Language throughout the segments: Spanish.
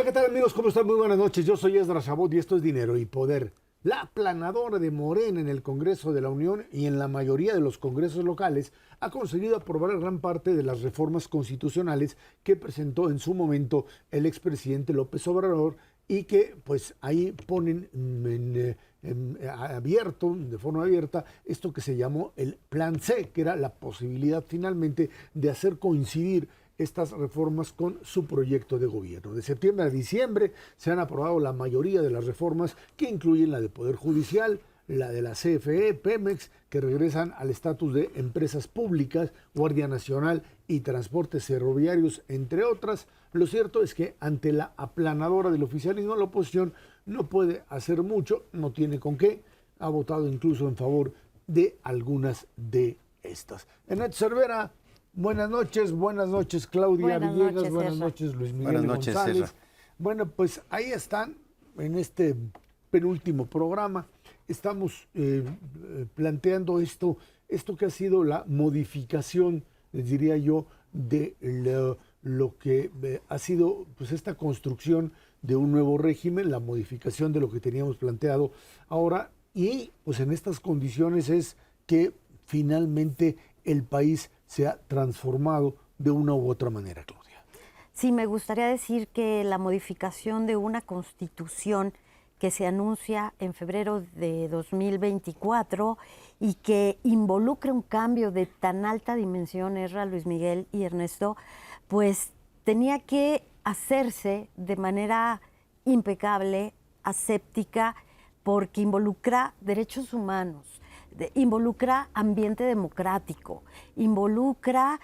Hola, ¿qué tal amigos? ¿Cómo están? Muy buenas noches. Yo soy Esdras Chabot y esto es Dinero y Poder. La aplanadora de Morena en el Congreso de la Unión y en la mayoría de los congresos locales ha conseguido aprobar gran parte de las reformas constitucionales que presentó en su momento el expresidente López Obrador y que pues ahí ponen abierto, de forma abierta, esto que se llamó el Plan C, que era la posibilidad finalmente de hacer coincidir estas reformas con su proyecto de gobierno. De septiembre a diciembre se han aprobado la mayoría de las reformas que incluyen la de Poder Judicial, la de la CFE, Pemex, que regresan al estatus de empresas públicas, Guardia Nacional y Transportes Ferroviarios, entre otras. Lo cierto es que ante la aplanadora del oficialismo, la oposición no puede hacer mucho, no tiene con qué, ha votado incluso en favor de algunas de estas. Enat Cervera, buenas noches Claudia Villegas, buenas noches Luis Miguel González. Bueno, pues ahí están, en este penúltimo programa, estamos planteando esto que ha sido la modificación, les diría yo, de lo que ha sido pues esta construcción de un nuevo régimen, la modificación de lo que teníamos planteado ahora, y pues en estas condiciones es que finalmente el país se ha transformado de una u otra manera, Claudia. Sí, me gustaría decir que la modificación de una constitución que se anuncia en febrero de 2024 y que involucre un cambio de tan alta dimensión, Esra, Luis Miguel y Ernesto, pues tenía que hacerse de manera impecable, aséptica, porque involucra derechos humanos, involucra ambiente democrático, involucra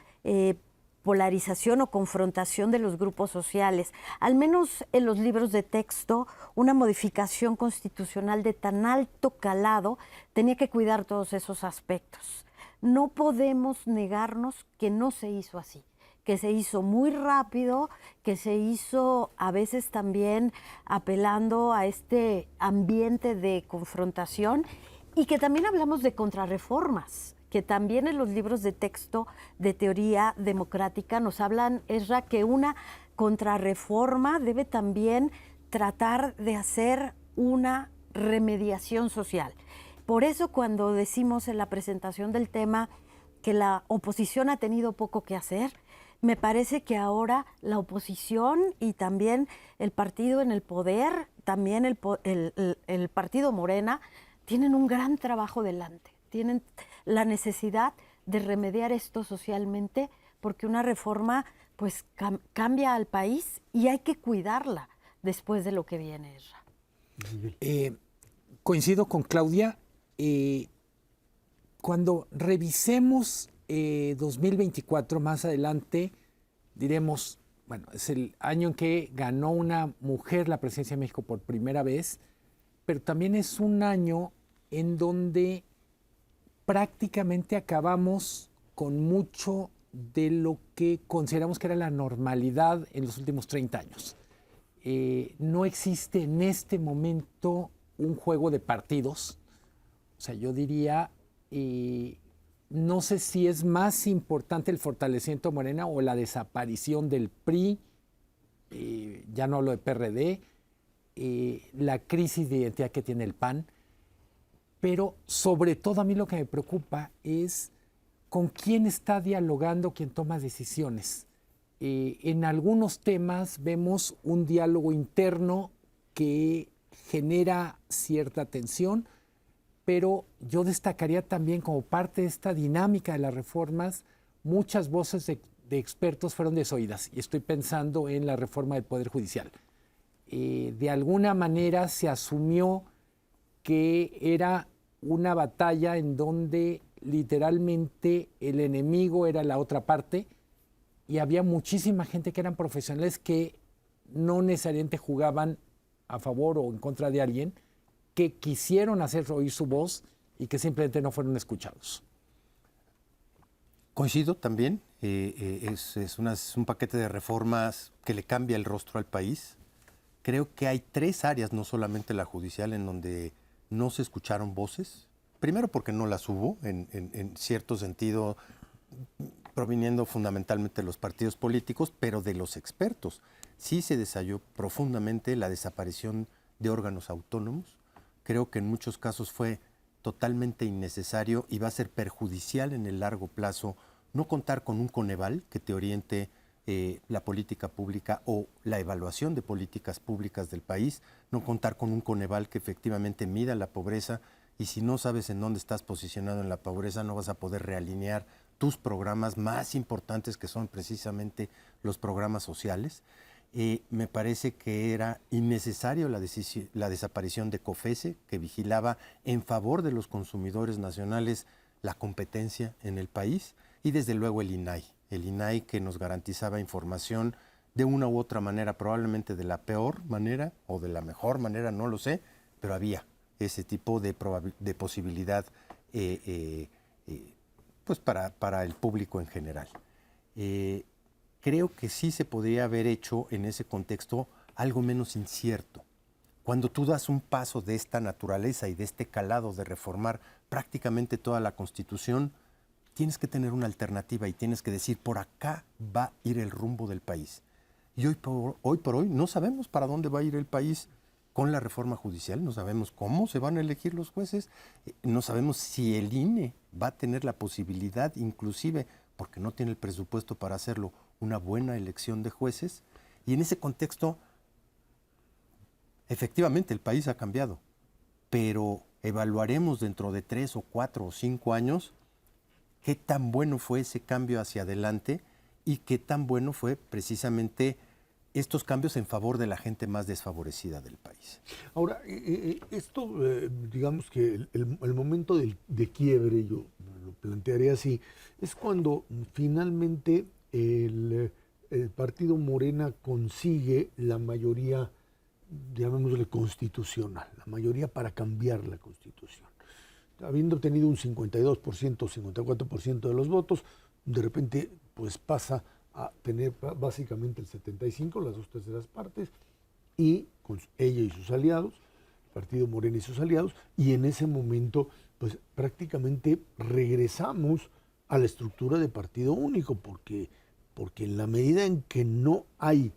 polarización o confrontación de los grupos sociales. Al menos en los libros de texto, una modificación constitucional de tan alto calado tenía que cuidar todos esos aspectos. No podemos negarnos que no se hizo así, que se hizo muy rápido, que se hizo a veces también apelando a este ambiente de confrontación y que también hablamos de contrarreformas, que también en los libros de texto de teoría democrática nos hablan, Esra, que una contrarreforma debe también tratar de hacer una remediación social. Por eso cuando decimos en la presentación del tema que la oposición ha tenido poco que hacer, me parece que ahora la oposición y también el partido en el poder, también el partido Morena, tienen un gran trabajo delante, tienen la necesidad de remediar esto socialmente porque una reforma pues cambia al país y hay que cuidarla después de lo que viene. Coincido con Claudia. Cuando revisemos 2024 más adelante, diremos, bueno, es el año en que ganó una mujer la presidencia de México por primera vez, pero también es un año en donde prácticamente acabamos con mucho de lo que consideramos que era la normalidad en los últimos 30 años. No existe en este momento un juego de partidos. O sea, yo diría, no sé si es más importante el fortalecimiento de Morena o la desaparición del PRI, ya no hablo de PRD, la crisis de identidad que tiene el PAN. Pero sobre todo a mí lo que me preocupa es con quién está dialogando quien toma decisiones. En algunos temas vemos un diálogo interno que genera cierta tensión, pero yo destacaría también como parte de esta dinámica de las reformas, muchas voces de expertos fueron desoídas. Y estoy pensando en la reforma del Poder Judicial. De alguna manera se asumió que era una batalla en donde literalmente el enemigo era la otra parte y había muchísima gente que eran profesionales que no necesariamente jugaban a favor o en contra de alguien, que quisieron hacer oír su voz y que simplemente no fueron escuchados. Coincido también, es un paquete de reformas que le cambia el rostro al país. Creo que hay 3 áreas, no solamente la judicial, en donde no se escucharon voces. Primero porque no las hubo, en cierto sentido, proviniendo fundamentalmente de los partidos políticos, pero de los expertos. sí se desayó profundamente la desaparición de órganos autónomos. Creo que en muchos casos fue totalmente innecesario y va a ser perjudicial en el largo plazo no contar con un Coneval que te oriente la política pública o la evaluación de políticas públicas del país, no contar con un Coneval que efectivamente mida la pobreza, y si no sabes en dónde estás posicionado en la pobreza, no vas a poder realinear tus programas más importantes, que son precisamente los programas sociales. Me parece que era innecesario la desaparición de COFECE, que vigilaba en favor de los consumidores nacionales la competencia en el país, y desde luego el INAI que nos garantizaba información de una u otra manera, probablemente de la peor manera o de la mejor manera, no lo sé, pero había ese tipo de posibilidad pues para el público en general. Creo que sí se podría haber hecho en ese contexto algo menos incierto. Cuando tú das un paso de esta naturaleza y de este calado de reformar prácticamente toda la Constitución, tienes que tener una alternativa y tienes que decir, por acá va a ir el rumbo del país. Y hoy por hoy no sabemos para dónde va a ir el país con la reforma judicial, no sabemos cómo se van a elegir los jueces, no sabemos si el INE va a tener la posibilidad, inclusive, porque no tiene el presupuesto para hacerlo, una buena elección de jueces. Y en ese contexto, efectivamente, el país ha cambiado, pero evaluaremos dentro de 3 o 4 o 5 años qué tan bueno fue ese cambio hacia adelante y qué tan bueno fue precisamente estos cambios en favor de la gente más desfavorecida del país. Ahora, esto, digamos que el momento de quiebre, yo lo plantearía así, es cuando finalmente el partido Morena consigue la mayoría, llamémosle constitucional, la mayoría para cambiar la Constitución. Habiendo tenido un 52% o 54% de los votos, de repente pues pasa a tener básicamente el 75%, las 2/3 partes, y con ella y sus aliados, el partido Morena y sus aliados, y en ese momento pues prácticamente regresamos a la estructura de partido único, porque en la medida en que no hay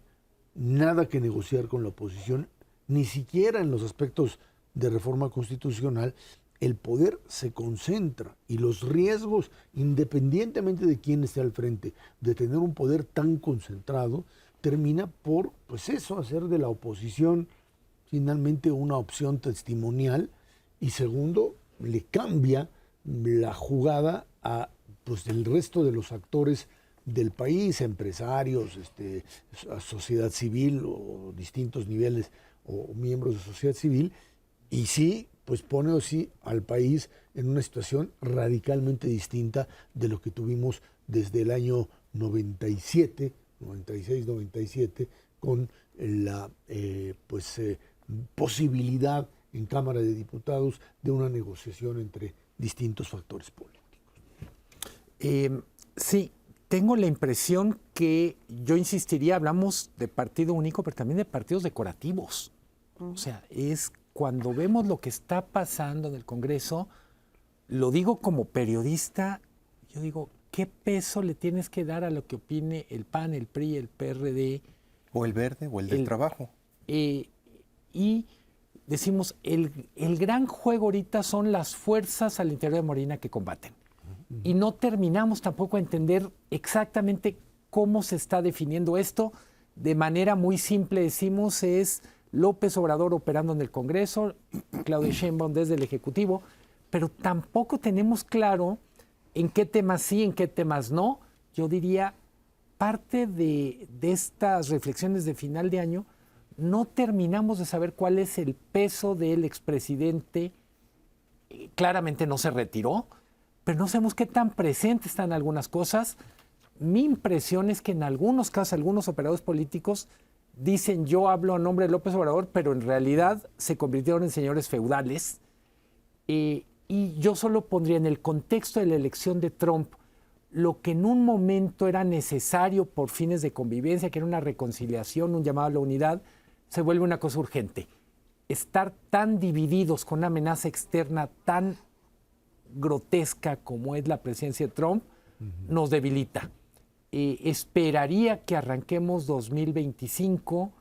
nada que negociar con la oposición, ni siquiera en los aspectos de reforma constitucional, el poder se concentra y los riesgos, independientemente de quién esté al frente, de tener un poder tan concentrado, termina por, pues eso, hacer de la oposición finalmente una opción testimonial, y segundo, le cambia la jugada a pues el resto de los actores del país, empresarios, a sociedad civil o distintos niveles o miembros de sociedad civil, y sí, pues pone así al país en una situación radicalmente distinta de lo que tuvimos desde el año 96, 97, con la posibilidad en Cámara de Diputados de una negociación entre distintos factores políticos. Sí, tengo la impresión que yo insistiría, hablamos de partido único, pero también de partidos decorativos. O sea, es cuando vemos lo que está pasando en el Congreso, lo digo como periodista, yo digo, ¿qué peso le tienes que dar a lo que opine el PAN, el PRI, el PRD? O el Verde, o el del Trabajo. Y decimos, el gran juego ahorita son las fuerzas al interior de Morena que combaten. Y no terminamos tampoco a entender exactamente cómo se está definiendo esto. De manera muy simple decimos es López Obrador operando en el Congreso, Claudia Sheinbaum desde el Ejecutivo, pero tampoco tenemos claro en qué temas sí, en qué temas no. Yo diría, parte de estas reflexiones de final de año, no terminamos de saber cuál es el peso del expresidente. Claramente no se retiró, pero no sabemos qué tan presente están algunas cosas. Mi impresión es que en algunos casos, algunos operadores políticos dicen yo hablo a nombre de López Obrador, pero en realidad se convirtieron en señores feudales. Y yo solo pondría en el contexto de la elección de Trump lo que en un momento era necesario por fines de convivencia, que era una reconciliación, un llamado a la unidad, se vuelve una cosa urgente. Estar tan divididos con una amenaza externa tan grotesca como es la presidencia de Trump, nos debilita. esperaría que arranquemos 2025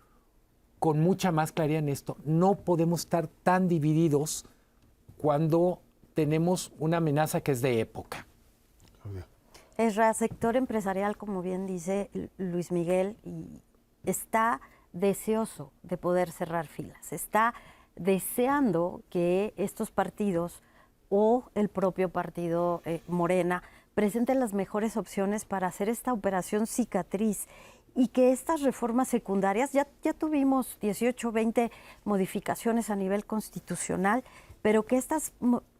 con mucha más claridad en esto. No podemos estar tan divididos cuando tenemos una amenaza que es de época. El sector empresarial, como bien dice Luis Miguel, está deseoso de poder cerrar filas, está deseando que estos partidos o el propio partido Morena presenten las mejores opciones para hacer esta operación cicatriz y que estas reformas secundarias, ya tuvimos 18, 20 modificaciones a nivel constitucional, pero que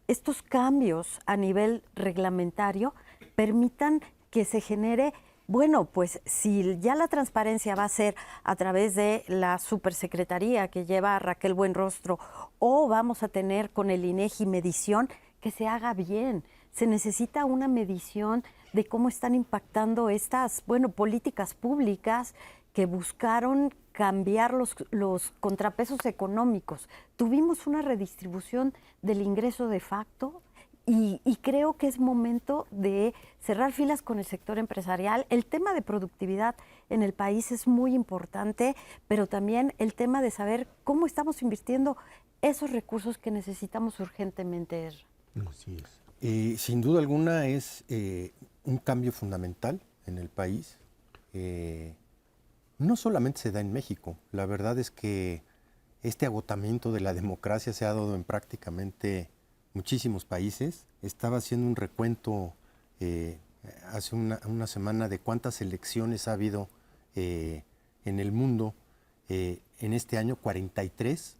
estos cambios a nivel reglamentario permitan que se genere, bueno, pues si ya la transparencia va a ser a través de la supersecretaría que lleva a Raquel Buenrostro o vamos a tener con el INEGI medición, que se haga bien. Se necesita una medición de cómo están impactando estas, bueno, políticas públicas que buscaron cambiar los contrapesos económicos. Tuvimos una redistribución del ingreso de facto y creo que es momento de cerrar filas con el sector empresarial. El tema de productividad en el país es muy importante, pero también el tema de saber cómo estamos invirtiendo esos recursos que necesitamos urgentemente. Así es. Sin duda alguna es un cambio fundamental en el país. No solamente se da en México, la verdad es que este agotamiento de la democracia se ha dado en prácticamente muchísimos países. Estaba haciendo un recuento hace una semana de cuántas elecciones ha habido en el mundo. En este año 43.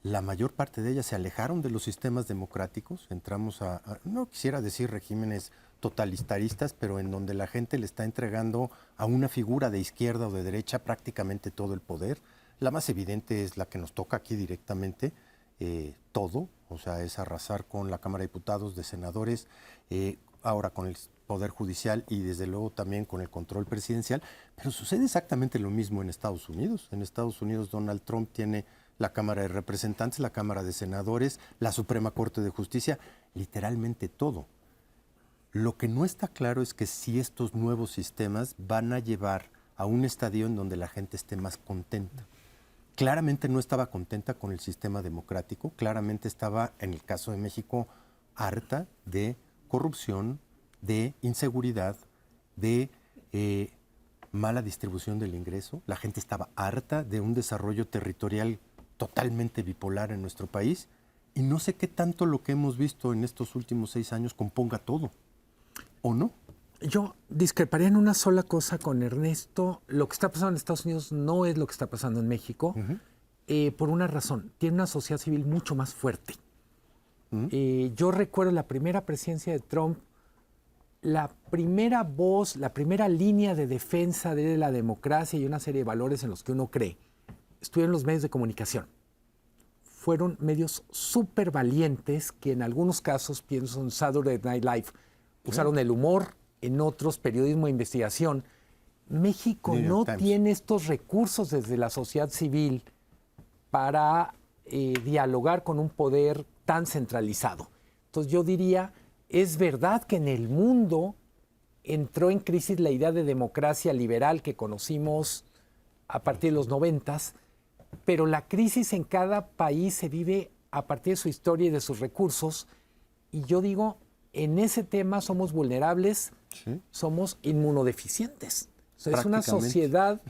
La mayor parte de ellas se alejaron de los sistemas democráticos. Entramos no quisiera decir regímenes totalitaristas, pero en donde la gente le está entregando a una figura de izquierda o de derecha prácticamente todo el poder. La más evidente es la que nos toca aquí directamente, todo, o sea, es arrasar con la Cámara de Diputados, de senadores, ahora con el Poder Judicial y desde luego también con el control presidencial. Pero sucede exactamente lo mismo en Estados Unidos. En Estados Unidos Donald Trump tiene la Cámara de Representantes, la Cámara de Senadores, la Suprema Corte de Justicia, literalmente todo. Lo que no está claro es que si estos nuevos sistemas van a llevar a un estadio en donde la gente esté más contenta. Claramente no estaba contenta con el sistema democrático, claramente estaba, en el caso de México, harta de corrupción, de inseguridad, de mala distribución del ingreso. La gente estaba harta de un desarrollo territorial totalmente bipolar en nuestro país y no sé qué tanto lo que hemos visto en estos últimos 6 años componga todo, ¿o no? Yo discreparía en una sola cosa con Ernesto. Lo que está pasando en Estados Unidos no es lo que está pasando en México, por una razón. Tiene una sociedad civil mucho más fuerte. Yo recuerdo la primera presidencia de Trump, la primera voz, la primera línea de defensa de la democracia y una serie de valores en los que uno cree estuvieron los medios de comunicación. Fueron medios súper valientes que en algunos casos, pienso en Saturday Night Live, usaron el humor, en otros periodismo de investigación. México no tiene estos recursos desde la sociedad civil para dialogar con un poder tan centralizado. Entonces yo diría, es verdad que en el mundo entró en crisis la idea de democracia liberal que conocimos a partir de los 90s, pero la crisis en cada país se vive a partir de su historia y de sus recursos. Y yo digo, en ese tema somos vulnerables, somos inmunodeficientes. O sea, es una sociedad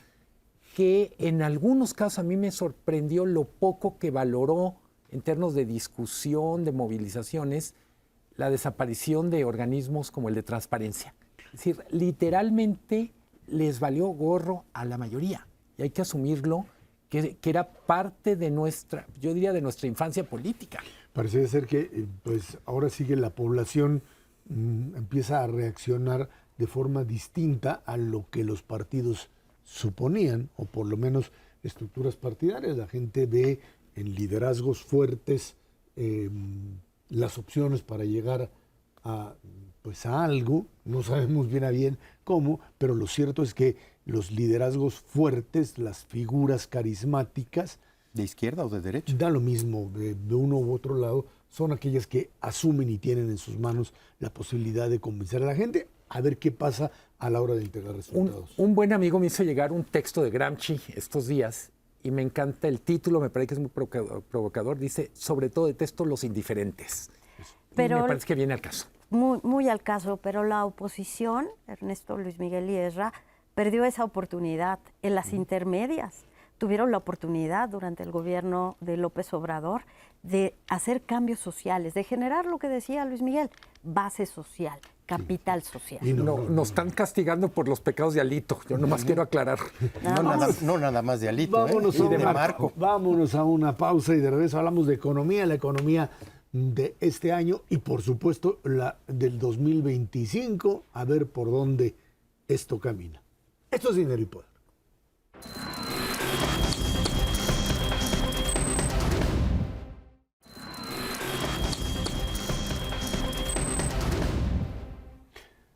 que en algunos casos a mí me sorprendió lo poco que valoró en términos de discusión, de movilizaciones, la desaparición de organismos como el de transparencia. Es decir, literalmente les valió gorro a la mayoría. Y hay que asumirlo, que era parte de nuestra, yo diría, de nuestra infancia política. Parece ser que pues ahora sí que la población empieza a reaccionar de forma distinta a lo que los partidos suponían, o por lo menos estructuras partidarias. La gente ve en liderazgos fuertes las opciones para llegar a algo. No sabemos bien a bien cómo, pero lo cierto es que los liderazgos fuertes, las figuras carismáticas, ¿de izquierda o de derecha? Da lo mismo, de uno u otro lado, son aquellas que asumen y tienen en sus manos la posibilidad de convencer a la gente. A ver qué pasa a la hora de entregar resultados. Un buen amigo me hizo llegar un texto de Gramsci estos días y me encanta el título, me parece que es muy provocador. Dice, sobre todo detesto los indiferentes. Pero y me parece que viene al caso. Muy, muy al caso, pero la oposición, Ernesto, Luis Miguel y Ezra, perdió esa oportunidad en las intermedias. Tuvieron la oportunidad durante el gobierno de López Obrador de hacer cambios sociales, de generar lo que decía Luis Miguel, base social, capital social. Y Nos están castigando por los pecados de Alito. Yo nomás quiero aclarar. No nada más de Alito, Vámonos, y de Marco. Vámonos a una pausa y de regreso hablamos de economía, la economía de este año y por supuesto la del 2025, a ver por dónde esto camina. Esto es Dinero y Poder.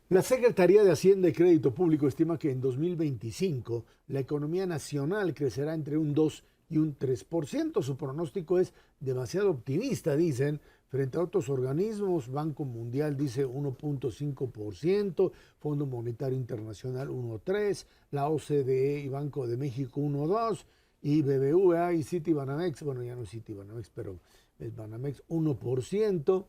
La Secretaría de Hacienda y Crédito Público estima que en 2025 la economía nacional crecerá entre un 2 y un 3%. Su pronóstico es demasiado optimista, dicen, frente a otros organismos. Banco Mundial dice 1.5%, Fondo Monetario Internacional 1.3%, la OCDE y Banco de México 1.2%, y BBVA y Citibanamex, bueno, ya no es Citibanamex, pero es Banamex 1%.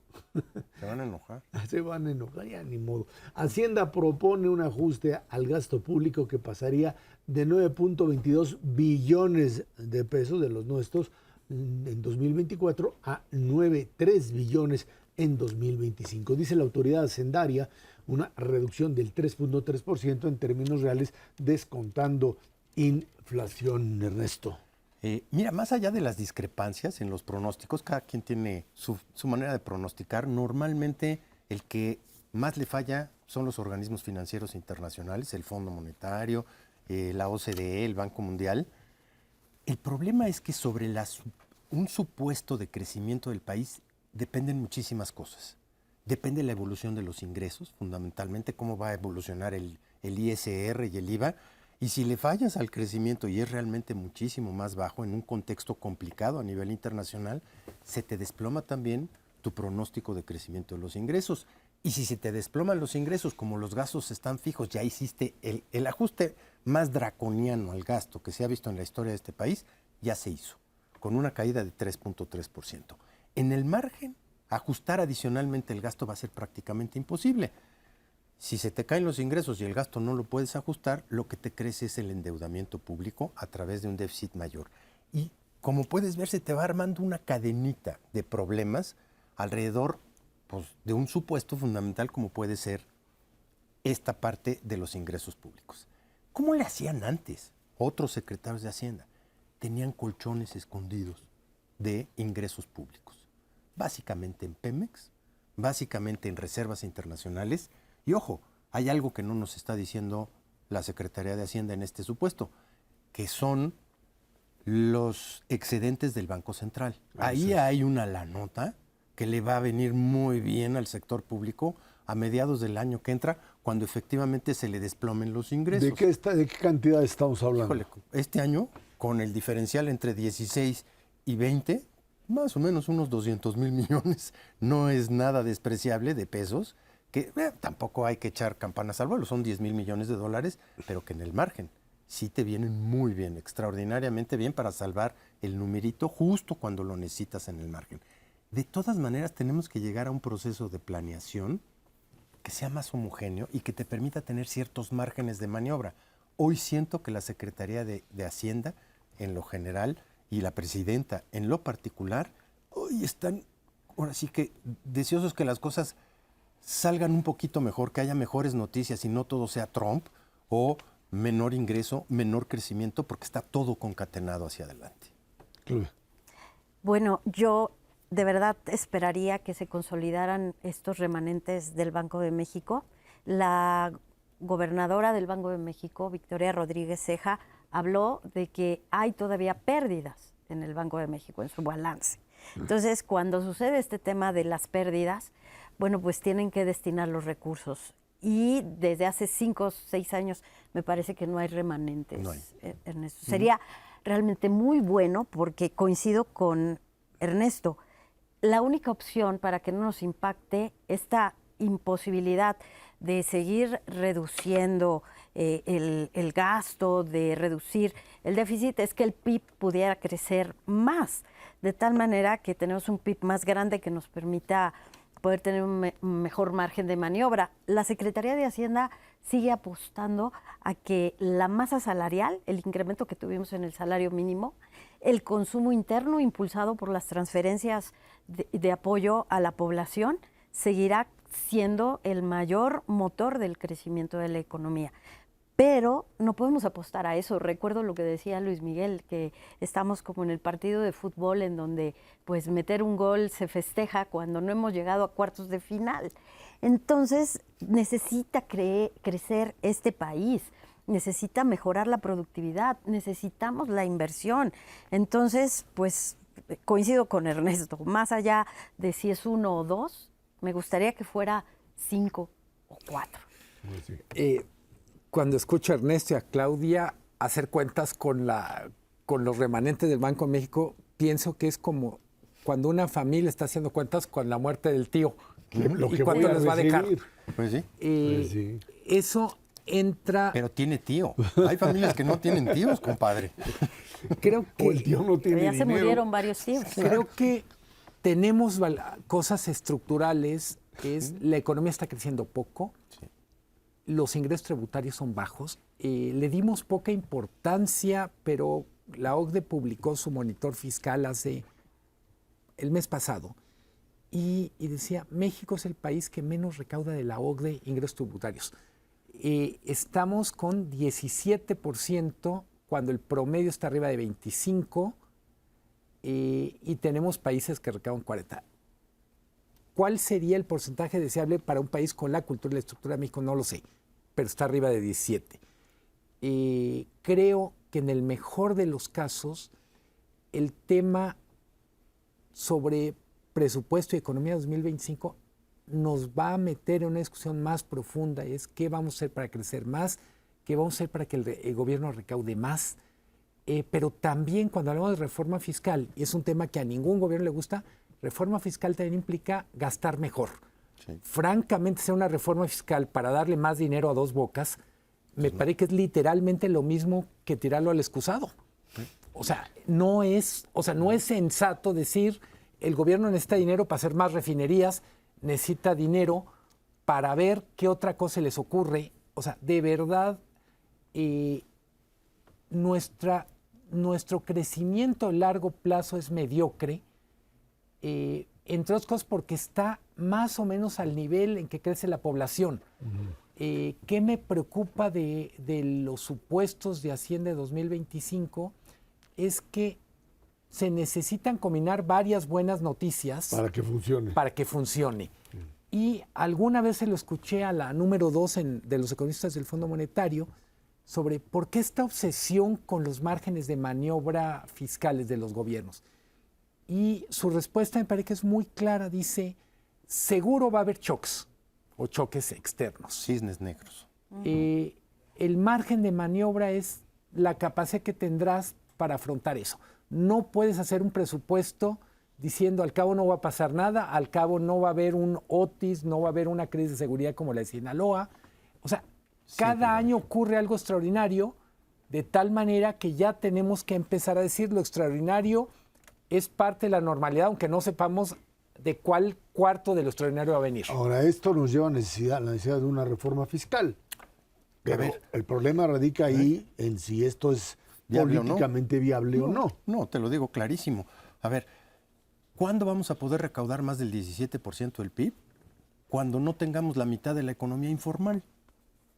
Se van a enojar. Se van a enojar, ya ni modo. Hacienda propone un ajuste al gasto público que pasaría de 9.22 billones de pesos de los nuestros en 2024 a 9.3 billones en 2025. Dice la autoridad hacendaria una reducción del 3.3% en términos reales, descontando inflación, Ernesto. Mira, más allá de las discrepancias en los pronósticos, cada quien tiene su manera de pronosticar. Normalmente el que más le falla son los organismos financieros internacionales, el Fondo Monetario, la OCDE, el Banco Mundial. El problema es que sobre un supuesto de crecimiento del país dependen muchísimas cosas. Depende la evolución de los ingresos, fundamentalmente cómo va a evolucionar el ISR y el IVA. Y si le fallas al crecimiento y es realmente muchísimo más bajo en un contexto complicado a nivel internacional, se te desploma también tu pronóstico de crecimiento de los ingresos. Y si se te desploman los ingresos, como los gastos están fijos, ya hiciste el ajuste más draconiano al gasto que se ha visto en la historia de este país, ya se hizo, con una caída de 3.3%. En el margen, ajustar adicionalmente el gasto va a ser prácticamente imposible. Si se te caen los ingresos y el gasto no lo puedes ajustar, lo que te crece es el endeudamiento público a través de un déficit mayor. Y como puedes ver, se te va armando una cadenita de problemas alrededor, pues, de un supuesto fundamental como puede ser esta parte de los ingresos públicos. ¿Cómo le hacían antes otros secretarios de Hacienda? Tenían colchones escondidos de ingresos públicos, básicamente en Pemex, básicamente en reservas internacionales. Y ojo, hay algo que no nos está diciendo la Secretaría de Hacienda en este supuesto, que son los excedentes del Banco Central. Ahí hay una lanota que le va a venir muy bien al sector público a mediados del año que entra, cuando efectivamente se le desplomen los ingresos. ¿De qué cantidad estamos hablando? Híjole, este año, con el diferencial entre 16 y 20, más o menos unos 200,000 millones, no es nada despreciable de pesos, que tampoco hay que echar campanas al vuelo, son 10,000 millones de dólares, pero que en el margen sí te vienen muy bien, extraordinariamente bien para salvar el numerito justo cuando lo necesitas en el margen. De todas maneras, tenemos que llegar a un proceso de planeación que sea más homogéneo y que te permita tener ciertos márgenes de maniobra. Hoy siento que la Secretaría de Hacienda, en lo general, y la Presidenta, en lo particular, hoy están, ahora sí que, deseosos que las cosas salgan un poquito mejor, que haya mejores noticias y no todo sea Trump o menor ingreso, menor crecimiento, porque está todo concatenado hacia adelante. Claro. Bueno, yo de verdad esperaría que se consolidaran estos remanentes del Banco de México. La gobernadora del Banco de México, Victoria Rodríguez Ceja, habló de que hay todavía pérdidas en el Banco de México, en su balance. Entonces, cuando sucede este tema de las pérdidas, bueno, pues tienen que destinar los recursos. Y desde hace 5 o 6 años me parece que no hay remanentes, No hay. Ernesto. Sería realmente muy bueno, porque coincido con Ernesto, la única opción para que no nos impacte esta imposibilidad de seguir reduciendo el gasto, de reducir el déficit, es que el PIB pudiera crecer más, de tal manera que tenemos un PIB más grande que nos permita poder tener un mejor margen de maniobra. La Secretaría de Hacienda sigue apostando a que la masa salarial, el incremento que tuvimos en el salario mínimo, el consumo interno impulsado por las transferencias de apoyo a la población, seguirá siendo el mayor motor del crecimiento de la economía. Pero no podemos apostar a eso. Recuerdo lo que decía Luis Miguel, que estamos como en el partido de fútbol en donde pues meter un gol se festeja cuando no hemos llegado a cuartos de final. Entonces necesita crecer este país, necesita mejorar la productividad, necesitamos la inversión. Entonces, pues coincido con Ernesto, más allá de si es 1 o 2, me gustaría que fuera 5 o 4. Cuando escucho a Ernesto y a Claudia hacer cuentas con los remanentes del Banco de México, pienso que es como cuando una familia está haciendo cuentas con la muerte del tío. ¿Y cuánto les va a dejar? Pues sí. Sí. Eso entra... Pero tiene tío. Hay familias que no tienen tíos, compadre. Creo que... O el tío no tiene Pero ya se dinero. murieron varios tíos. Creo que tenemos cosas estructurales, la economía está creciendo poco, los ingresos tributarios son bajos, le dimos poca importancia, pero la OCDE publicó su monitor fiscal el mes pasado y decía, México es el país que menos recauda de la OCDE ingresos tributarios. Estamos con 17% cuando el promedio está arriba de 25%, y tenemos países que recaudan 40%. ¿Cuál sería el porcentaje deseable para un país con la cultura y la estructura de México? No lo sé, pero está arriba de 17%. Creo que en el mejor de los casos, el tema sobre presupuesto y economía 2025 nos va a meter en una discusión más profunda, es qué vamos a hacer para crecer más, qué vamos a hacer para que el gobierno recaude más. Pero también cuando hablamos de reforma fiscal, y es un tema que a ningún gobierno le gusta, reforma fiscal también implica gastar mejor. Sí. Francamente, hacer una reforma fiscal para darle más dinero a dos bocas, me parece que es literalmente lo mismo que tirarlo al excusado. Sí. O sea, no es sensato decir el gobierno necesita dinero para hacer más refinerías, necesita dinero para ver qué otra cosa les ocurre. O sea, de verdad, nuestro crecimiento a largo plazo es mediocre, entre otras cosas porque está más o menos al nivel en que crece la población. ¿Qué me preocupa de los supuestos de Hacienda de 2025? Es que se necesitan combinar varias buenas noticias para que funcione. Y alguna vez se lo escuché a la número 2 de los economistas del Fondo Monetario sobre por qué esta obsesión con los márgenes de maniobra fiscales de los gobiernos. Y su respuesta me parece que es muy clara. Dice, seguro va a haber choques o choques externos. Cisnes negros. El margen de maniobra es la capacidad que tendrás para afrontar eso. No puedes hacer un presupuesto diciendo al cabo no va a pasar nada, al cabo no va a haber un Otis, no va a haber una crisis de seguridad como la de Sinaloa. O sea, cada año ocurre algo extraordinario, de tal manera que ya tenemos que empezar a decir lo extraordinario es parte de la normalidad, aunque no sepamos de cuál cuarto de lo extraordinario va a venir. Ahora, esto nos lleva a la necesidad de una reforma fiscal. Pero el problema radica ahí en si esto es políticamente viable o no. No, te lo digo clarísimo. A ver, ¿cuándo vamos a poder recaudar más del 17% del PIB? Cuando no tengamos la mitad de la economía informal.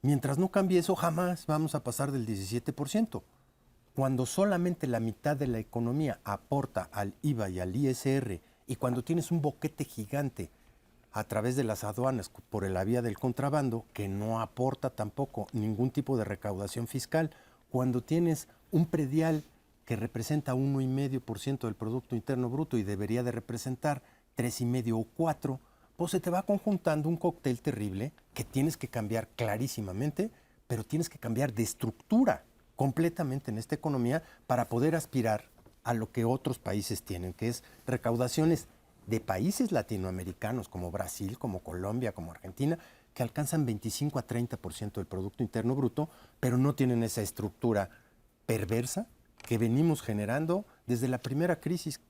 Mientras no cambie eso, jamás vamos a pasar del 17%. Cuando solamente la mitad de la economía aporta al IVA y al ISR, y cuando tienes un boquete gigante a través de las aduanas por la vía del contrabando, que no aporta tampoco ningún tipo de recaudación fiscal, cuando tienes un predial que representa 1,5% del Producto Interno Bruto y debería de representar 3,5 o 4%, pues se te va conjuntando un cóctel terrible que tienes que cambiar clarísimamente, pero tienes que cambiar de estructura completamente en esta economía para poder aspirar a lo que otros países tienen, que es recaudaciones de países latinoamericanos como Brasil, como Colombia, como Argentina, que alcanzan 25 a 30% del Producto Interno Bruto, pero no tienen esa estructura perversa que venimos generando desde la primera crisis,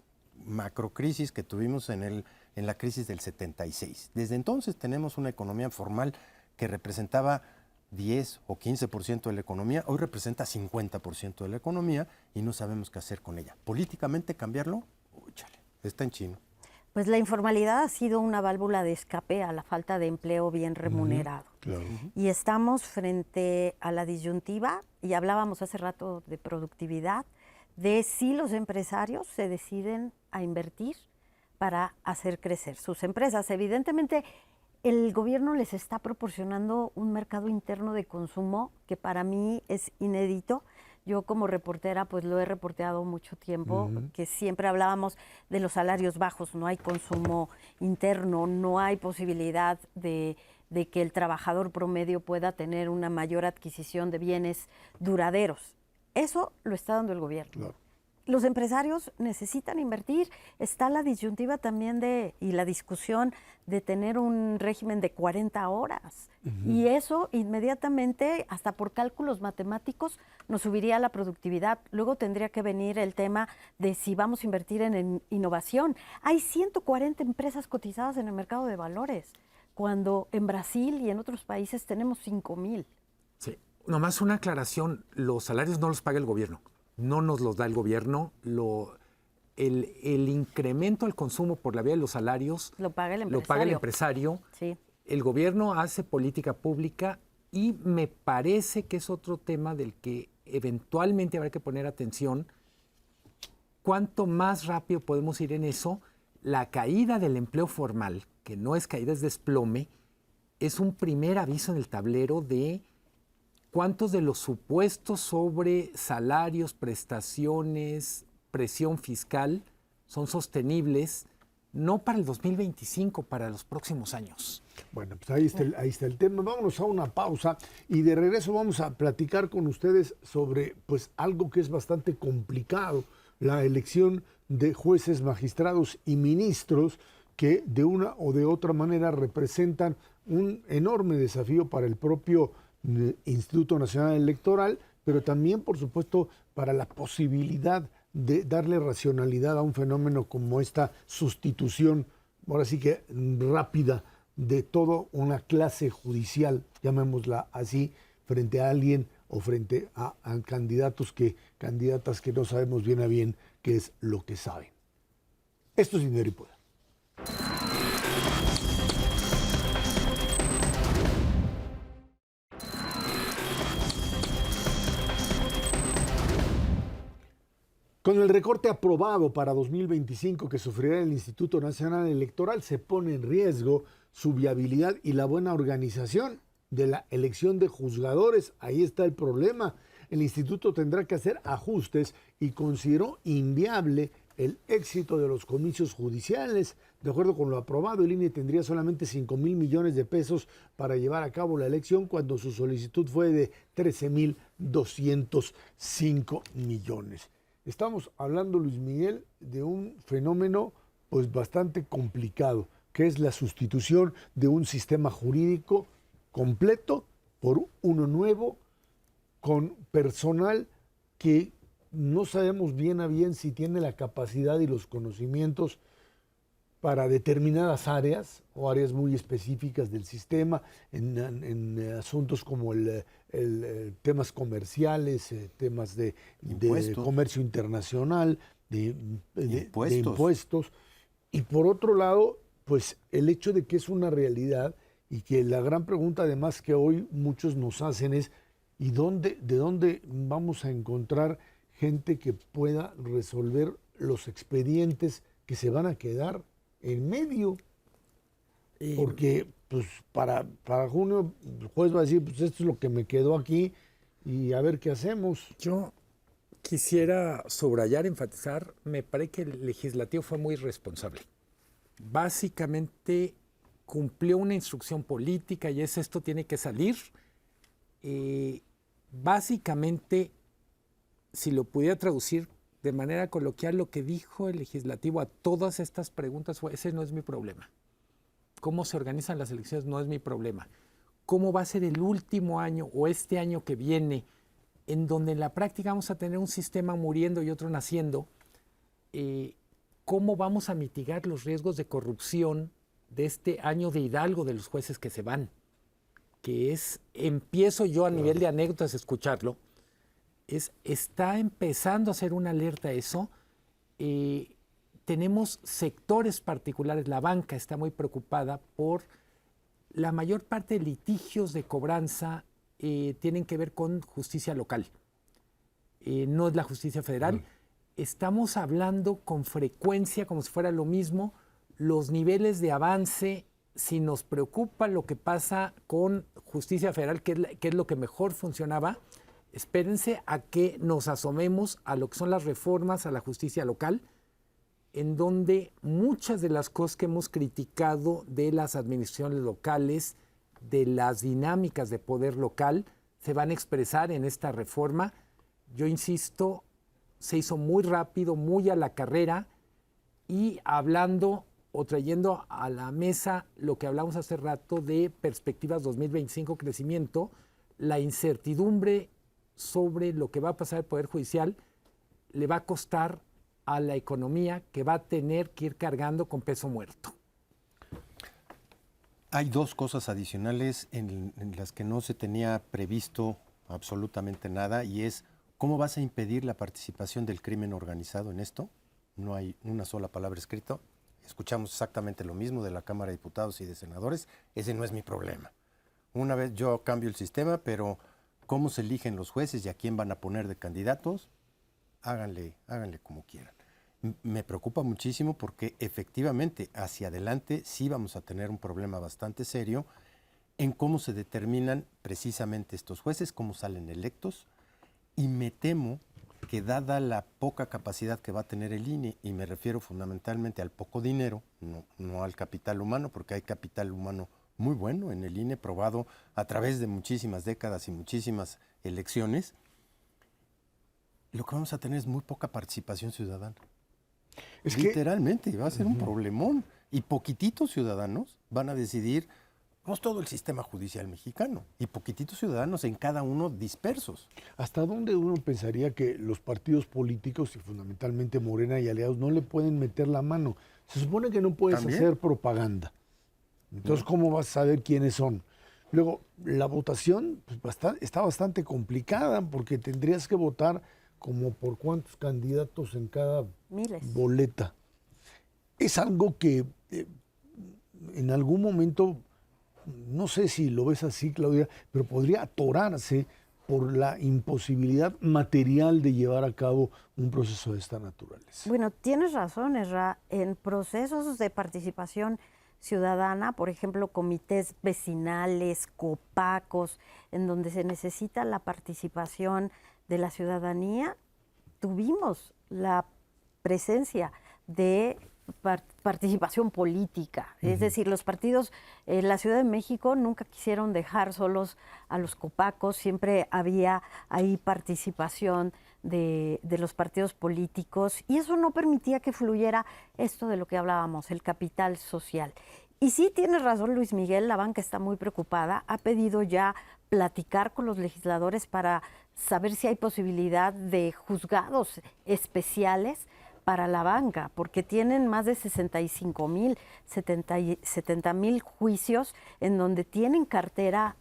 macrocrisis que tuvimos en la crisis del 76. Desde entonces tenemos una economía formal que representaba 10 o 15% de la economía, hoy representa 50% de la economía y no sabemos qué hacer con ella. Políticamente cambiarlo, chale, está en chino. Pues la informalidad ha sido una válvula de escape a la falta de empleo bien remunerado. Claro. Y estamos frente a la disyuntiva, y hablábamos hace rato de productividad, de si los empresarios se deciden a invertir para hacer crecer sus empresas. Evidentemente, el gobierno les está proporcionando un mercado interno de consumo que para mí es inédito. Yo como reportera pues lo he reporteado mucho tiempo, que siempre hablábamos de los salarios bajos, no hay consumo interno, no hay posibilidad de que el trabajador promedio pueda tener una mayor adquisición de bienes duraderos. Eso lo está dando el gobierno. Claro. Los empresarios necesitan invertir. Está la disyuntiva también y la discusión de tener un régimen de 40 horas. Y eso inmediatamente, hasta por cálculos matemáticos, nos subiría la productividad. Luego tendría que venir el tema de si vamos a invertir en innovación. Hay 140 empresas cotizadas en el mercado de valores, cuando en Brasil y en otros países tenemos 5,000. Sí, nomás una aclaración, los salarios no los paga el gobierno. No nos los da el gobierno, el incremento al consumo por la vía de los salarios Lo paga el empresario. lo paga el empresario. Sí. El gobierno hace política pública y me parece que es otro tema del que eventualmente habrá que poner atención. Cuanto más rápido podemos ir en eso, la caída del empleo formal, que no es caída, es desplome, es un primer aviso en el tablero de cuántos de los supuestos sobre salarios, prestaciones, presión fiscal son sostenibles, no para el 2025, para los próximos años. Bueno, pues ahí está el tema. Vámonos a una pausa y de regreso vamos a platicar con ustedes sobre pues algo que es bastante complicado, la elección de jueces, magistrados y ministros que de una o de otra manera representan un enorme desafío para el propio Instituto Nacional Electoral, pero también, por supuesto, para la posibilidad de darle racionalidad a un fenómeno como esta sustitución, ahora sí que rápida, de toda una clase judicial, llamémosla así, frente a alguien o frente a candidatas que no sabemos bien a bien qué es lo que saben. Esto es Dinero y Poder. Con el recorte aprobado para 2025 que sufrirá el Instituto Nacional Electoral, se pone en riesgo su viabilidad y la buena organización de la elección de juzgadores. Ahí está el problema. El instituto tendrá que hacer ajustes y consideró inviable el éxito de los comicios judiciales. De acuerdo con lo aprobado, el INE tendría solamente 5,000 millones de pesos para llevar a cabo la elección, cuando su solicitud fue de 13,205 millones. Estamos hablando, Luis Miguel, de un fenómeno pues bastante complicado, que es la sustitución de un sistema jurídico completo por uno nuevo, con personal que no sabemos bien a bien si tiene la capacidad y los conocimientos para determinadas áreas o áreas muy específicas del sistema, en asuntos como temas comerciales, temas de comercio internacional, de impuestos. Y por otro lado, pues el hecho de que es una realidad y que la gran pregunta además que hoy muchos nos hacen es ¿y de dónde vamos a encontrar gente que pueda resolver los expedientes que se van a quedar en medio? Porque pues para junio el juez va a decir, pues esto es lo que me quedó aquí y a ver qué hacemos. Yo quisiera subrayar, enfatizar, me parece que el legislativo fue muy responsable. Básicamente cumplió una instrucción política y es esto tiene que salir. Básicamente, si lo pudiera traducir de manera coloquial, lo que dijo el legislativo a todas estas preguntas fue: ese no es mi problema. Cómo se organizan las elecciones no es mi problema. cómo va a ser el último año o este año que viene, en donde en la práctica vamos a tener un sistema muriendo y otro naciendo, cómo vamos a mitigar los riesgos de corrupción de este año de Hidalgo de los jueces que se van, que es, empiezo yo a nivel de anécdotas a escucharlo, está empezando a hacer una alerta a eso. Tenemos sectores particulares, la banca está muy preocupada por la mayor parte de litigios de cobranza tienen que ver con justicia local, no es la justicia federal. Estamos hablando con frecuencia, como si fuera lo mismo, los niveles de avance, si nos preocupa lo que pasa con justicia federal, que es lo que mejor funcionaba, espérense a que nos asomemos a lo que son las reformas a la justicia local, en donde muchas de las cosas que hemos criticado de las administraciones locales, de las dinámicas de poder local, se van a expresar en esta reforma. Yo insisto, se hizo muy rápido, muy a la carrera, y hablando o trayendo a la mesa lo que hablamos hace rato de perspectivas 2025, crecimiento, la incertidumbre sobre lo que va a pasar el Poder Judicial le va a costar a la economía, que va a tener que ir cargando con peso muerto. Hay dos cosas adicionales en las que no se tenía previsto absolutamente nada, y es cómo vas a impedir la participación del crimen organizado en esto. No hay una sola palabra escrita. Escuchamos exactamente lo mismo de la Cámara de Diputados y de Senadores. Ese no es mi problema. Una vez yo cambio el sistema, pero cómo se eligen los jueces y a quién van a poner de candidatos, háganle como quieran. Me preocupa muchísimo porque efectivamente hacia adelante sí vamos a tener un problema bastante serio en cómo se determinan precisamente estos jueces, cómo salen electos, y me temo que dada la poca capacidad que va a tener el INE, y me refiero fundamentalmente al poco dinero, no al capital humano, porque hay capital humano muy bueno en el INE, probado a través de muchísimas décadas y muchísimas elecciones, lo que vamos a tener es muy poca participación ciudadana. Es literalmente, va a ser un problemón. Y poquititos ciudadanos van a decidir todo el sistema judicial mexicano. Y poquititos ciudadanos en cada uno dispersos. ¿Hasta dónde uno pensaría que los partidos políticos, y fundamentalmente Morena y aliados, no le pueden meter la mano? Se supone que no puedes hacer propaganda. Entonces, ¿cómo vas a saber quiénes son? Luego, la votación pues, está bastante complicada porque tendrías que votar como por cuántos candidatos en cada boleta. Es algo que en algún momento, no sé si lo ves así, Claudia, pero podría atorarse por la imposibilidad material de llevar a cabo un proceso de esta naturaleza. Bueno, tienes razón, Ezra. En procesos de participación ciudadana, por ejemplo, comités vecinales, copacos, en donde se necesita la participación de la ciudadanía, tuvimos la presencia de participación política. Es decir, los partidos en la Ciudad de México nunca quisieron dejar solos a los copacos, siempre había ahí participación de los partidos políticos, y eso no permitía que fluyera esto de lo que hablábamos, el capital social. Y sí, tienes razón, Luis Miguel, la banca está muy preocupada, ha pedido ya platicar con los legisladores para saber si hay posibilidad de juzgados especiales para la banca, porque tienen más de 65,000, 70,000 juicios en donde tienen cartera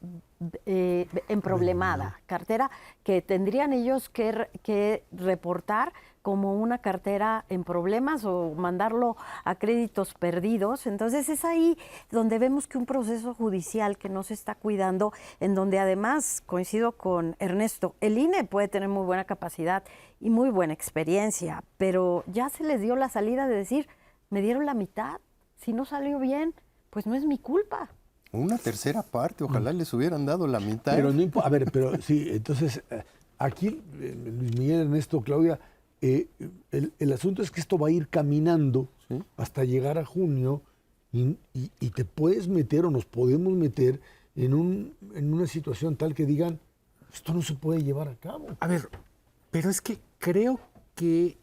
emproblemada, cartera que tendrían ellos que reportar como una cartera en problemas o mandarlo a créditos perdidos. Entonces es ahí donde vemos que un proceso judicial que no se está cuidando, en donde además, coincido con Ernesto, el INE puede tener muy buena capacidad y muy buena experiencia, pero ya se les dio la salida de decir, me dieron la mitad, si no salió bien, pues no es mi culpa. Una tercera parte, ojalá les hubieran dado la mitad. Pero no importa, a ver, pero sí, entonces, aquí, Luis Miguel, Ernesto, Claudia, el asunto es que esto va a ir caminando hasta llegar a junio y te puedes meter o nos podemos meter en una situación tal que digan, esto no se puede llevar a cabo. A ver, pero es que creo que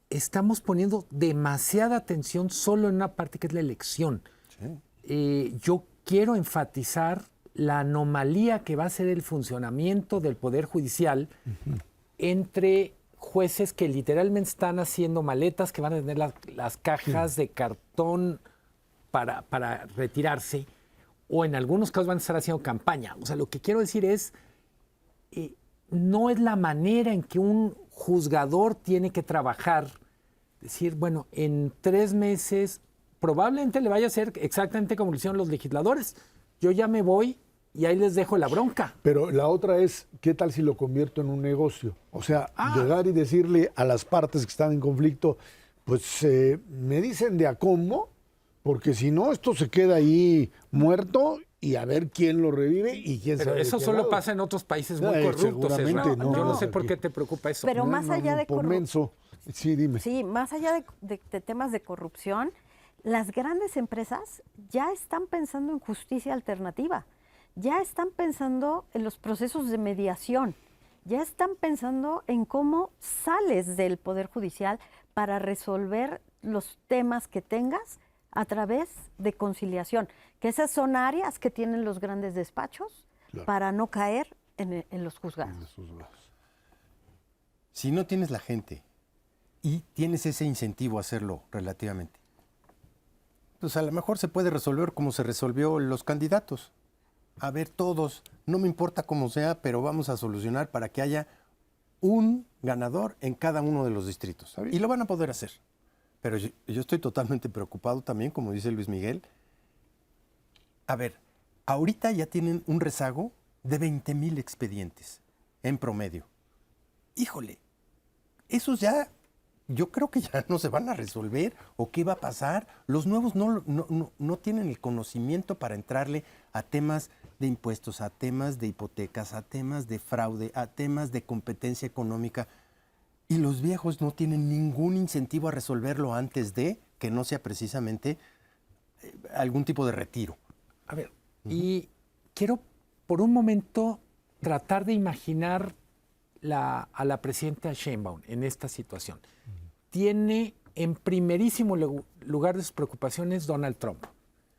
estamos poniendo demasiada atención solo en una parte que es la elección. Sí. Yo quiero enfatizar la anomalía que va a ser el funcionamiento del Poder Judicial entre jueces que literalmente están haciendo maletas, que van a tener las cajas de cartón para retirarse, o en algunos casos van a estar haciendo campaña. O sea, lo que quiero decir es, no es la manera en que un juzgador tiene que trabajar. Decir, bueno, en 3 meses probablemente le vaya a hacer exactamente como lo hicieron los legisladores. Yo ya me voy y ahí les dejo la bronca. Pero la otra es, ¿qué tal si lo convierto en un negocio? O sea, llegar y decirle a las partes que están en conflicto, pues me dicen de a cómo, porque si no, esto se queda ahí muerto y a ver quién lo revive y quién Pero sabe. eso de qué solo lado. pasa en otros países muy corruptos. Seguramente, Esra. Yo no sé por aquí. qué te preocupa eso. Pero más allá de por menso. Sí, dime. Sí, más allá de temas de corrupción, las grandes empresas ya están pensando en justicia alternativa, ya están pensando en los procesos de mediación, ya están pensando en cómo sales del Poder Judicial para resolver los temas que tengas a través de conciliación, que esas son áreas que tienen los grandes despachos para no caer en los juzgados. Si no tienes la gente y tienes ese incentivo a hacerlo relativamente, pues a lo mejor se puede resolver como se resolvió los candidatos. A ver, todos, no me importa cómo sea, pero vamos a solucionar para que haya un ganador en cada uno de los distritos. Y lo van a poder hacer. Pero yo estoy totalmente preocupado también, como dice Luis Miguel. A ver, ahorita ya tienen un rezago de 20,000 expedientes en promedio. Híjole, esos ya, yo creo que ya no se van a resolver, o qué va a pasar. Los nuevos no tienen el conocimiento para entrarle a temas de impuestos, a temas de hipotecas, a temas de fraude, a temas de competencia económica. Y los viejos no tienen ningún incentivo a resolverlo antes de que no sea precisamente algún tipo de retiro. A ver, y quiero por un momento tratar de imaginar a la presidenta Sheinbaum en esta situación. Tiene en primerísimo lugar de sus preocupaciones Donald Trump.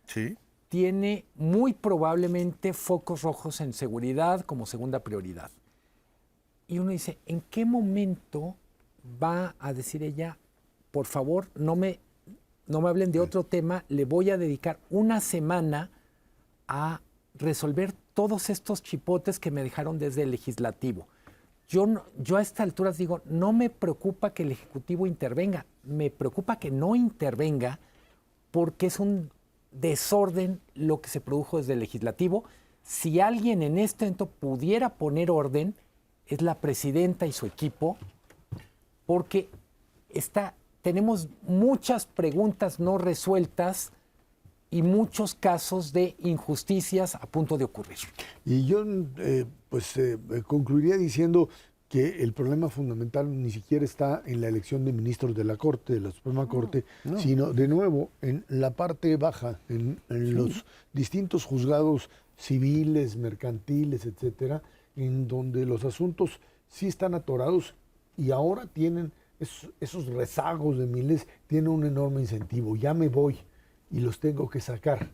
Sí. Tiene muy probablemente focos rojos en seguridad como segunda prioridad. Y uno dice, ¿en qué momento va a decir ella, por favor, no me hablen de otro tema, le voy a dedicar una semana a resolver todos estos chipotes que me dejaron desde el legislativo? Yo a estas alturas digo, no me preocupa que el Ejecutivo intervenga, me preocupa que no intervenga porque es un desorden lo que se produjo desde el Legislativo. Si alguien en este momento pudiera poner orden, es la presidenta y su equipo, porque tenemos muchas preguntas no resueltas y muchos casos de injusticias a punto de ocurrir. Y yo concluiría diciendo que el problema fundamental ni siquiera está en la elección de ministros de la Corte, de la Suprema Corte, sino de nuevo en la parte baja, en los distintos juzgados civiles, mercantiles, etcétera, en donde los asuntos sí están atorados y ahora tienen esos rezagos de miles, tienen un enorme incentivo. Ya me voy y los tengo que sacar.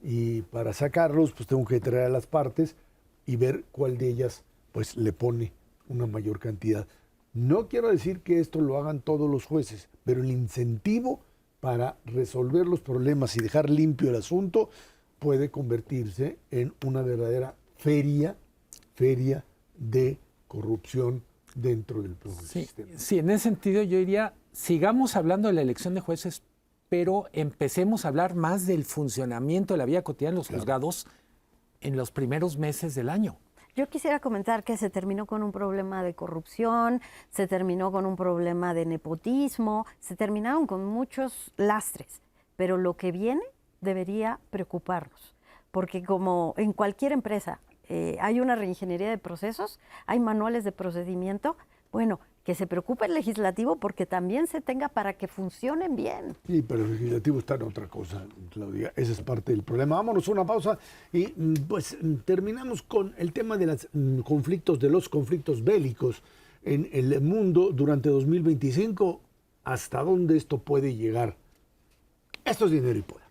Y para sacarlos, pues tengo que traer a las partes y ver cuál de ellas pues le pone una mayor cantidad. No quiero decir que esto lo hagan todos los jueces, pero el incentivo para resolver los problemas y dejar limpio el asunto puede convertirse en una verdadera feria de corrupción dentro del propio sistema. Sí, en ese sentido yo diría, sigamos hablando de la elección de jueces, pero empecemos a hablar más del funcionamiento de la vida cotidiana de los juzgados en los primeros meses del año. Yo quisiera comentar que se terminó con un problema de corrupción, se terminó con un problema de nepotismo, se terminaron con muchos lastres, pero lo que viene debería preocuparnos, porque como en cualquier empresa hay una reingeniería de procesos, hay manuales de procedimiento, bueno, que se preocupe el legislativo porque también se tenga para que funcionen bien. Sí, pero el legislativo está en otra cosa, Claudia. Esa es parte del problema. Vámonos a una pausa y pues terminamos con el tema de los conflictos bélicos en el mundo durante 2025. ¿Hasta dónde esto puede llegar? Esto es Dinero y Poder.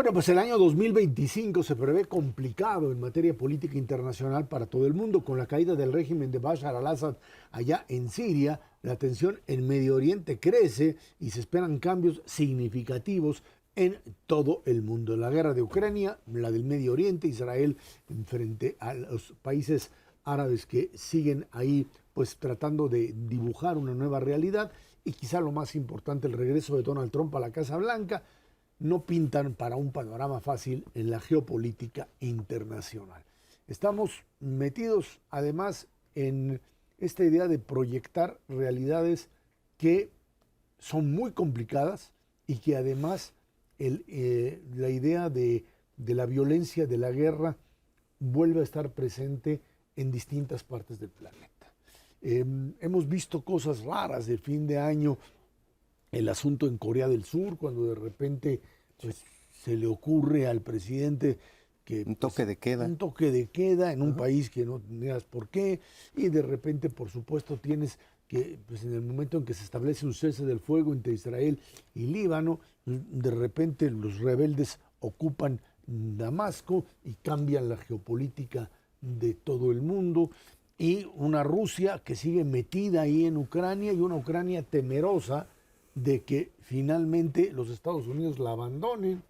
Bueno, pues el año 2025 se prevé complicado en materia política internacional para todo el mundo. Con la caída del régimen de Bashar al-Assad allá en Siria, la tensión en Medio Oriente crece y se esperan cambios significativos en todo el mundo. La guerra de Ucrania, la del Medio Oriente, Israel frente a los países árabes que siguen ahí pues tratando de dibujar una nueva realidad, y quizá lo más importante, el regreso de Donald Trump a la Casa Blanca, no pintan para un panorama fácil en la geopolítica internacional. Estamos metidos además en esta idea de proyectar realidades que son muy complicadas y que además la idea de la violencia, de la guerra, vuelve a estar presente en distintas partes del planeta. Hemos visto cosas raras de fin de año, el asunto en Corea del Sur, cuando de repente pues, se le ocurre al presidente que un toque de queda. Un toque de queda en un país que no tenías por qué, y de repente, por supuesto, tienes que, pues en el momento en que se establece un cese del fuego entre Israel y Líbano, de repente los rebeldes ocupan Damasco y cambian la geopolítica de todo el mundo, y una Rusia que sigue metida ahí en Ucrania, y una Ucrania temerosa de que finalmente los Estados Unidos la abandonen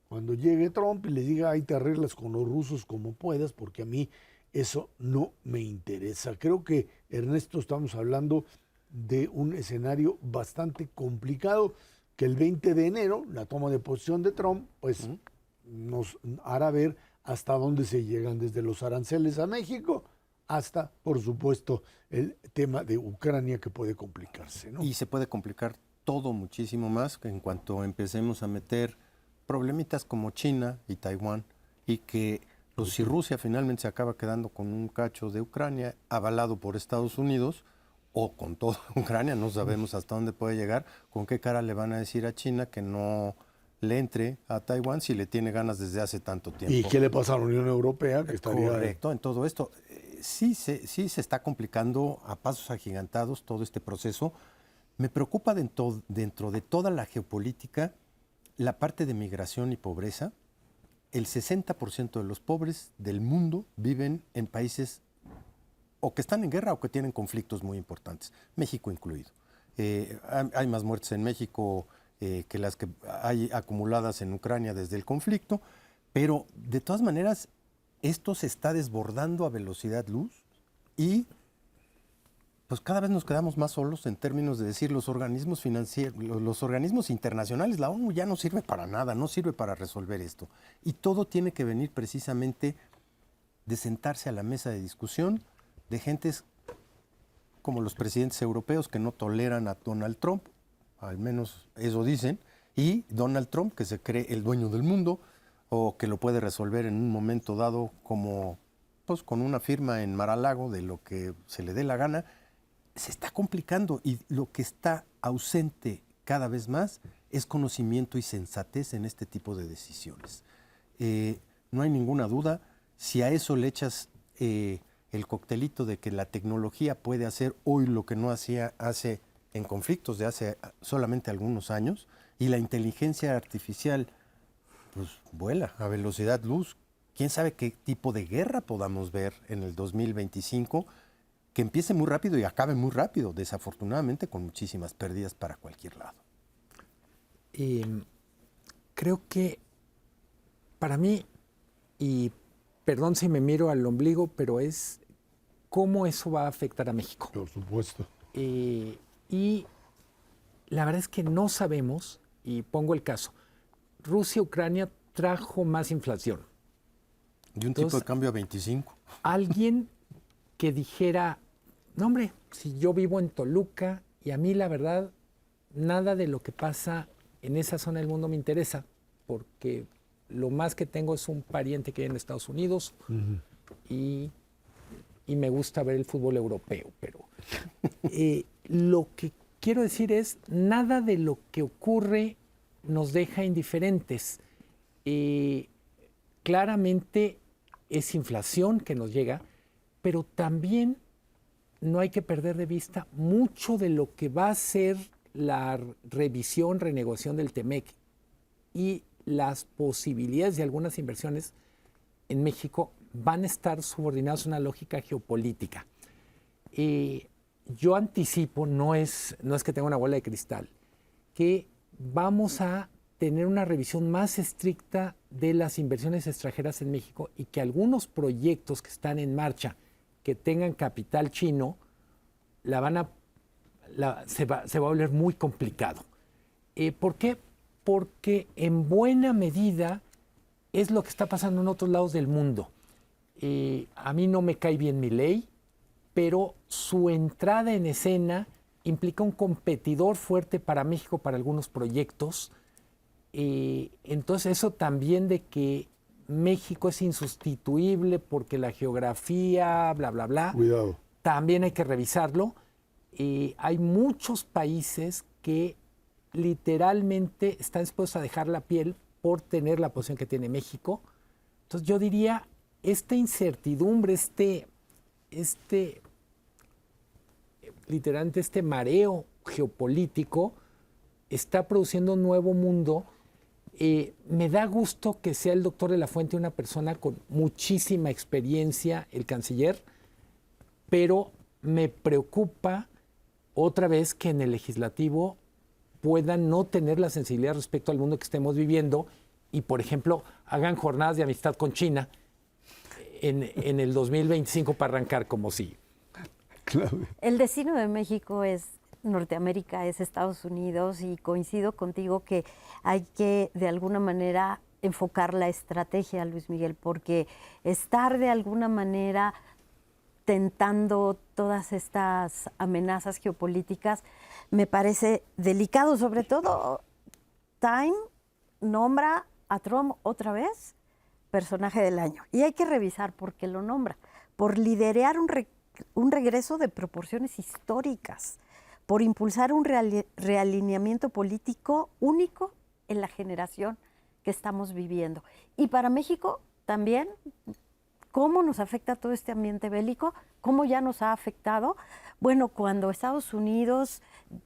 cuando llegue Trump y les diga, ahí te arreglas con los rusos como puedas, porque a mí eso no me interesa. Creo que, Ernesto, estamos hablando de un escenario bastante complicado, que el 20 de enero, la toma de posición de Trump, pues nos hará ver hasta dónde se llegan, desde los aranceles a México hasta, por supuesto, el tema de Ucrania, que puede complicarse, ¿no? Y se puede complicar todo muchísimo más en cuanto empecemos a meter problemitas como China y Taiwán, y que pues, si Rusia finalmente se acaba quedando con un cacho de Ucrania avalado por Estados Unidos o con toda Ucrania, no sabemos hasta dónde puede llegar, con qué cara le van a decir a China que no le entre a Taiwán si le tiene ganas desde hace tanto tiempo. ¿Y qué le pasa a la Unión Europea? Que estaría correcto, en todo esto. Sí se está complicando a pasos agigantados todo este proceso. Me preocupa dentro de toda la geopolítica la parte de migración y pobreza. El 60% de los pobres del mundo viven en países o que están en guerra o que tienen conflictos muy importantes, México incluido. Hay más muertes en México que las que hay acumuladas en Ucrania desde el conflicto, pero de todas maneras esto se está desbordando a velocidad luz y pues cada vez nos quedamos más solos en términos de decir los organismos financieros, los organismos internacionales, la ONU ya no sirve para nada, no sirve para resolver esto. Y todo tiene que venir precisamente de sentarse a la mesa de discusión de gentes como los presidentes europeos que no toleran a Donald Trump, al menos eso dicen, y Donald Trump que se cree el dueño del mundo o que lo puede resolver en un momento dado como pues con una firma en Mar-a-Lago de lo que se le dé la gana. Se está complicando y lo que está ausente cada vez más es conocimiento y sensatez en este tipo de decisiones. No hay ninguna duda, si a eso le echas el coctelito de que la tecnología puede hacer hoy lo que no hacía hace en conflictos de hace solamente algunos años, y la inteligencia artificial pues vuela a velocidad luz. ¿Quién sabe qué tipo de guerra podamos ver en el 2025? Que empiece muy rápido y acabe muy rápido, desafortunadamente con muchísimas pérdidas para cualquier lado. Creo que para mí, y perdón si me miro al ombligo, pero es cómo eso va a afectar a México. Por supuesto. Y la verdad es que no sabemos, y pongo el caso, Rusia-Ucrania trajo más inflación. De un tipo de cambio a 25. Alguien que dijera, no hombre, si yo vivo en Toluca y a mí la verdad nada de lo que pasa en esa zona del mundo me interesa, porque lo más que tengo es un pariente que vive en Estados Unidos y me gusta ver el fútbol europeo, pero lo que quiero decir es, nada de lo que ocurre nos deja indiferentes. Claramente es inflación que nos llega, pero también no hay que perder de vista mucho de lo que va a ser la revisión, renegociación del TEMEC y las posibilidades de algunas inversiones en México van a estar subordinadas a una lógica geopolítica. Yo anticipo, no es que tenga una bola de cristal, que vamos a tener una revisión más estricta de las inversiones extranjeras en México y que algunos proyectos que están en marcha, que tengan capital chino, se va a volver muy complicado. ¿Por qué? Porque en buena medida es lo que está pasando en otros lados del mundo. A mí no me cae bien Milei, pero su entrada en escena implica un competidor fuerte para México para algunos proyectos. Entonces eso también de que México es insustituible porque la geografía, bla, bla, bla. Cuidado. También hay que revisarlo. Hay muchos países que literalmente están dispuestos a dejar la piel por tener la posición que tiene México. Entonces yo diría, esta incertidumbre, literalmente este mareo geopolítico está produciendo un nuevo mundo. Me da gusto que sea el doctor de la Fuente una persona con muchísima experiencia, el canciller, pero me preocupa otra vez que en el legislativo puedan no tener la sensibilidad respecto al mundo que estemos viviendo y, por ejemplo, hagan jornadas de amistad con China en el 2025 para arrancar como si. Claro. El destino de México es Norteamérica, es Estados Unidos, y coincido contigo que hay que de alguna manera enfocar la estrategia, Luis Miguel, porque estar de alguna manera tentando todas estas amenazas geopolíticas me parece delicado. Sobre todo, Time nombra a Trump otra vez personaje del año, y hay que revisar por qué lo nombra, por liderar un regreso de proporciones históricas, por impulsar un realineamiento político único en la generación que estamos viviendo. Y para México también, ¿cómo nos afecta todo este ambiente bélico? ¿Cómo ya nos ha afectado? Bueno, cuando Estados Unidos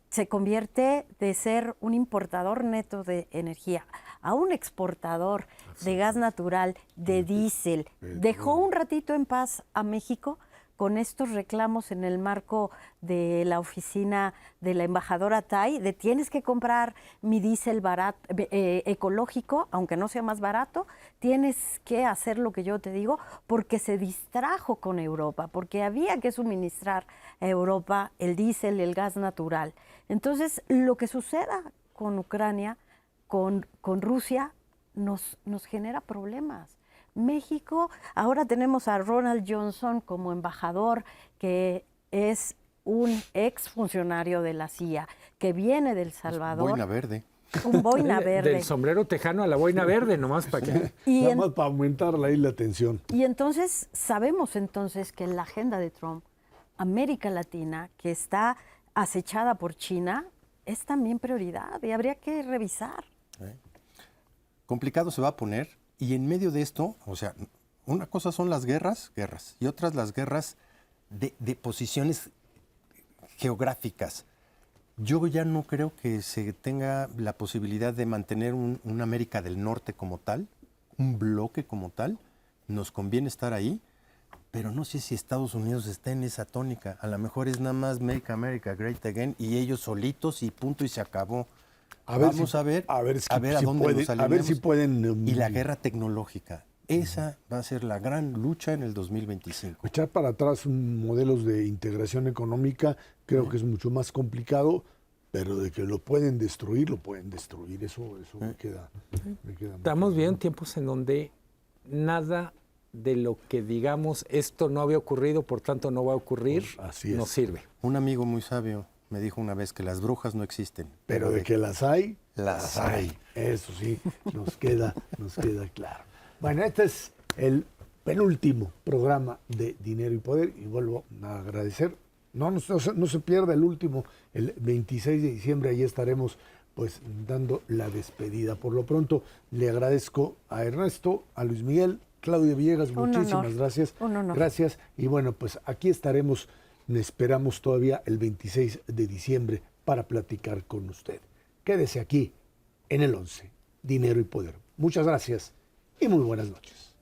se convierte de ser un importador neto de energía a un exportador de gas natural, de diésel, dejó un ratito en paz a México con estos reclamos en el marco de la oficina de la embajadora Tai, de tienes que comprar mi diésel barato, ecológico, aunque no sea más barato, tienes que hacer lo que yo te digo, porque se distrajo con Europa, porque había que suministrar a Europa el diésel y el gas natural. Entonces, lo que suceda con Ucrania, con Rusia, nos genera problemas. México, ahora tenemos a Ronald Johnson como embajador, que es un exfuncionario de la CIA, que viene del Salvador. Boina verde. Un boina verde. Del sombrero tejano a la boina verde, nomás para que. Nada más para aumentar ahí la tensión. Y entonces, sabemos entonces que en la agenda de Trump, América Latina, que está acechada por China, es también prioridad y habría que revisar. Complicado se va a poner. Y en medio de esto, o sea, una cosa son las guerras, y otras las guerras de posiciones geográficas. Yo ya no creo que se tenga la posibilidad de mantener una América del Norte como tal, un bloque como tal. Nos conviene estar ahí, pero no sé si Estados Unidos está en esa tónica. A lo mejor es nada más Make America Great Again y ellos solitos y punto y se acabó. Vamos a ver a dónde nos alineamos. A ver si pueden. Y la guerra tecnológica, esa va a ser la gran lucha en el 2025. Echar para atrás modelos de integración económica creo que es mucho más complicado, pero de que lo pueden destruir, Eso me queda Estamos viendo tiempos en donde nada de lo que digamos esto no había ocurrido, por tanto no va a ocurrir, nos sirve. Un amigo muy sabio me dijo una vez que las brujas no existen. Pero de que las hay, las hay. Eso sí, nos queda claro. Bueno, este es el penúltimo programa de Dinero y Poder y vuelvo a agradecer. No se pierda el último, el 26 de diciembre, ahí estaremos pues dando la despedida. Por lo pronto le agradezco a Ernesto, a Luis Miguel, Claudia Villegas, muchísimas gracias. Un honor. Gracias. Y bueno, pues aquí estaremos. Esperamos todavía el 26 de diciembre para platicar con usted. Quédese aquí en el 11, Dinero y Poder. Muchas gracias y muy buenas noches.